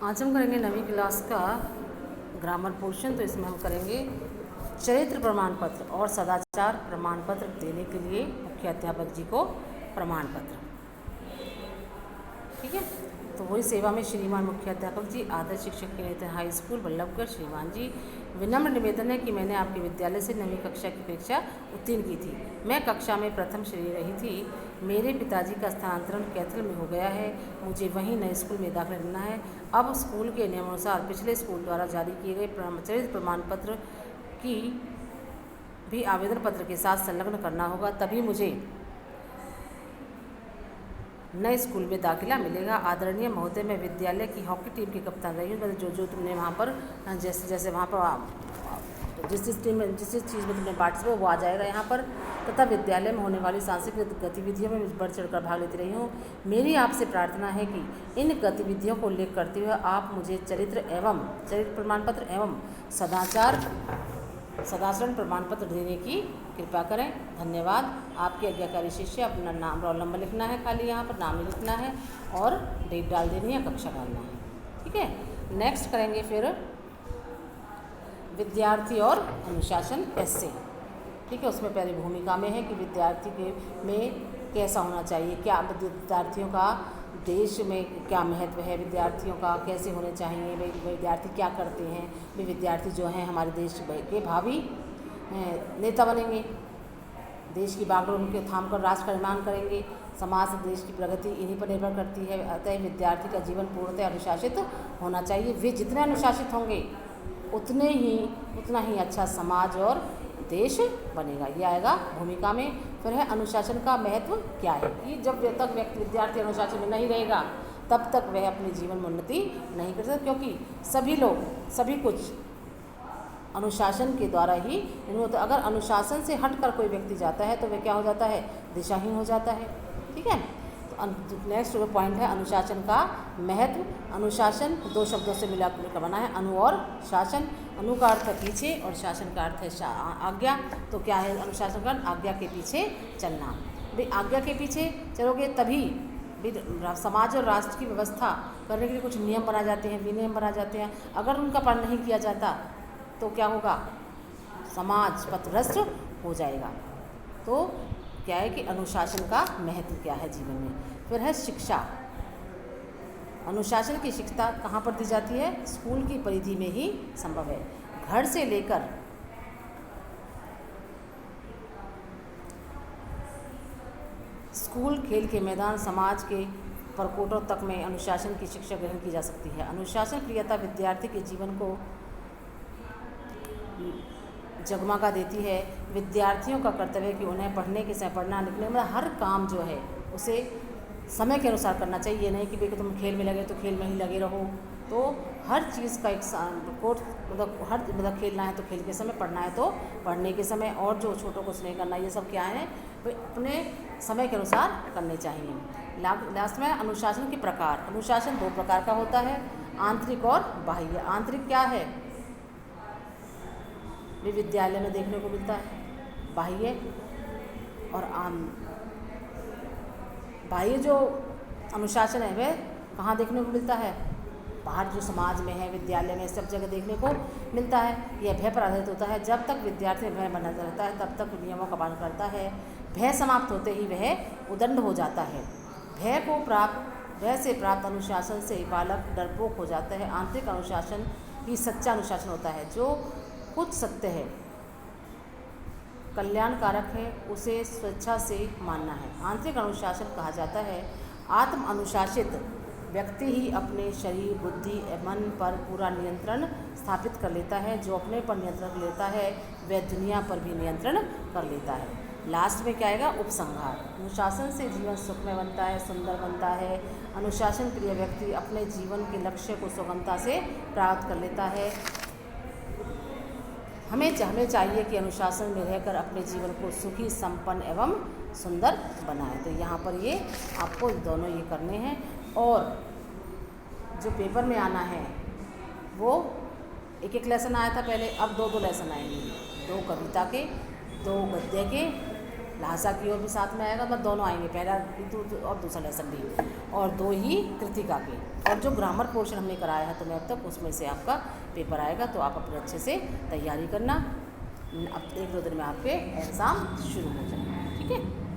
आज हम करेंगे 9वीं क्लास का ग्रामर पोर्शन। तो इसमें हम करेंगे चरित्र प्रमाण पत्र और सदाचार प्रमाण पत्र देने के लिए मुख्य अध्यापक जी को प्रमाण पत्र। ठीक है, तो वही सेवा में श्रीमान मुख्य अध्यापक जी, आदर्श शिक्षक केंद्र हाई स्कूल बल्लभगढ़। श्रीमान जी, विनम्र निवेदन है कि मैंने आपके विद्यालय से 9वीं कक्षा की परीक्षा उत्तीर्ण की थी। मैं कक्षा में प्रथम श्रेणी रही थी। मेरे पिताजी का स्थानांतरण कैथल में हो गया है। मुझे वहीं नए स्कूल में दाखिला लेना है। अब स्कूल के नियमानुसार पिछले स्कूल द्वारा जारी किए गए चरित्र प्रमाण पत्र की भी आवेदन पत्र के साथ संलग्न करना होगा, तभी मुझे नए स्कूल में दाखिला मिलेगा। आदरणीय महोदय, मैं विद्यालय की हॉकी टीम की कप्तान रही हूँ। जो तुमने वहाँ पर जैसे वहाँ पर जिस टीम में जिस चीज़ में तुमने पार्टिसिपेट वो आ जाएगा यहाँ पर, तथा विद्यालय में होने वाली सांस्कृतिक गतिविधियों में बढ़ चढ़कर भाग लेती रही हूँ। मेरी आपसे प्रार्थना है कि इन गतिविधियों को उल्लेख करते हुए आप मुझे चरित्र प्रमाण पत्र एवं सदाचरण प्रमाण पत्र देने की कृपा करें। धन्यवाद। आपके आज्ञाकारी शिष्य। अपना नाम रोल नंबर लिखना है, खाली यहाँ पर नाम लिखना है और डेट डाल देनी है, कक्षा डालना है। ठीक है, नेक्स्ट करेंगे फिर विद्यार्थी और अनुशासन कैसे। ठीक है, उसमें पहले भूमिका में है कि विद्यार्थी के में कैसा होना चाहिए, क्या विद्यार्थियों का देश में क्या महत्व है, विद्यार्थियों का कैसे होने चाहिए, विद्यार्थी क्या करते हैं, वे विद्यार्थी जो हैं हमारे देश के भावी नेता बनेंगे, देश की बागडोर उनके थाम कर राष्ट्र का निर्माण करेंगे। समाज से देश की प्रगति इन्हीं पर निर्भर करती है। अतः विद्यार्थी का जीवन पूर्णतः अनुशासित होना चाहिए। वे जितने अनुशासित होंगे उतना ही अच्छा समाज और देश बनेगा। ये आएगा भूमिका में। फिर है अनुशासन का महत्व क्या है, कि जब तक विद्यार्थी अनुशासन में नहीं रहेगा तब तक वह अपने जीवन में उन्नति नहीं कर सकता, क्योंकि सभी कुछ अनुशासन के द्वारा ही होता है। अगर अनुशासन से हटकर कोई व्यक्ति जाता है तो वह क्या हो जाता है, दिशाहीन हो जाता है। ठीक है, तो नेक्स्ट पॉइंट है अनुशासन का महत्व। अनुशासन दो शब्दों से मिलाकर बना है, अनु और शासन। अनु का अर्थ है पीछे और शासन का अर्थ है आज्ञा। तो क्या है अनुशासन का? आज्ञा के पीछे चलना। भाई आज्ञा के पीछे चलोगे तभी समाज और राष्ट्र की व्यवस्था करने के लिए कुछ नियम बनाए जाते हैं, विनियम बनाए जाते हैं। अगर उनका पालन नहीं किया जाता तो क्या होगा, समाज पथभ्रष्ट हो जाएगा। तो क्या है कि अनुशासन का महत्व क्या है जीवन में। फिर है शिक्षा। अनुशासन की शिक्षा कहाँ पर दी जाती है? स्कूल की परिधि में ही संभव है। घर से लेकर स्कूल, खेल के मैदान, समाज के परकोटों तक में अनुशासन की शिक्षा ग्रहण की जा सकती है। अनुशासन प्रियता विद्यार्थी के जीवन को जगमगा देती है। विद्यार्थियों का कर्तव्य है कि उन्हें पढ़ने के समय पढ़ना, लिखने में हर काम जो है उसे समय के अनुसार करना चाहिए। ये नहीं कि भाई तुम खेल में लगे तो खेल में ही लगे रहो। तो हर चीज़ का एक कोर्स, मतलब खेलना है तो खेल के समय, पढ़ना है तो पढ़ने के समय, और जो छोटों को स्नेह करना, ये सब क्या है भाई अपने समय के अनुसार करने चाहिए। लास्ट में अनुशासन के प्रकार। अनुशासन दो प्रकार का होता है, आंतरिक और बाह्य। आंतरिक क्या है, भी विद्यालय में देखने को मिलता है। बाह्य और बाह्य जो अनुशासन है वह कहाँ देखने को मिलता है? बाहर जो समाज में है, विद्यालय में, सब जगह देखने को मिलता है। यह भय पर आधारित होता है। जब तक विद्यार्थी में भय बना रहता है तब तक नियमों का पालन करता है। भय समाप्त होते ही वह उदंड हो जाता है। भय से प्राप्त अनुशासन से बालक डरपोक हो जाता है। आंतरिक अनुशासन ही सच्चा अनुशासन होता है, जो कुछ सत्य है, कल्याणकारक है, उसे स्वेच्छा से मानना है। आंतरिक अनुशासन कहा जाता है। आत्म अनुशासित व्यक्ति ही अपने शरीर, बुद्धि एवं मन पर पूरा नियंत्रण स्थापित कर लेता है। जो अपने पर नियंत्रण कर लेता है वह दुनिया पर भी नियंत्रण कर लेता है। लास्ट में क्या आएगा? उपसंहार। अनुशासन से जीवन सुखमय बनता है, सुंदर बनता है। अनुशासन प्रिय व्यक्ति अपने जीवन के लक्ष्य को सुगमता से प्राप्त कर लेता है। हमें चाहिए कि अनुशासन में रहकर अपने जीवन को सुखी, संपन्न एवं सुंदर बनाएं। तो यहाँ पर ये आपको दोनों ये करने हैं। और जो पेपर में आना है वो एक लेसन आया था पहले, अब दो लेसन आएंगे। 2 कविता के, 2 गद्य के लहासा की ओर भी साथ में आएगा, मतलब दोनों आएंगे, पहला और दूसरा लेसन भी, और 2 ही कृतिका के। और जो ग्रामर पोर्शन हमने कराया है तुम्हें अब तक, उसमें से आपका पेपर आएगा, तो आप अपने अच्छे से तैयारी करना। अब 1-2 दिन में आपके एग्ज़ाम शुरू हो जाएंगे, ठीक है।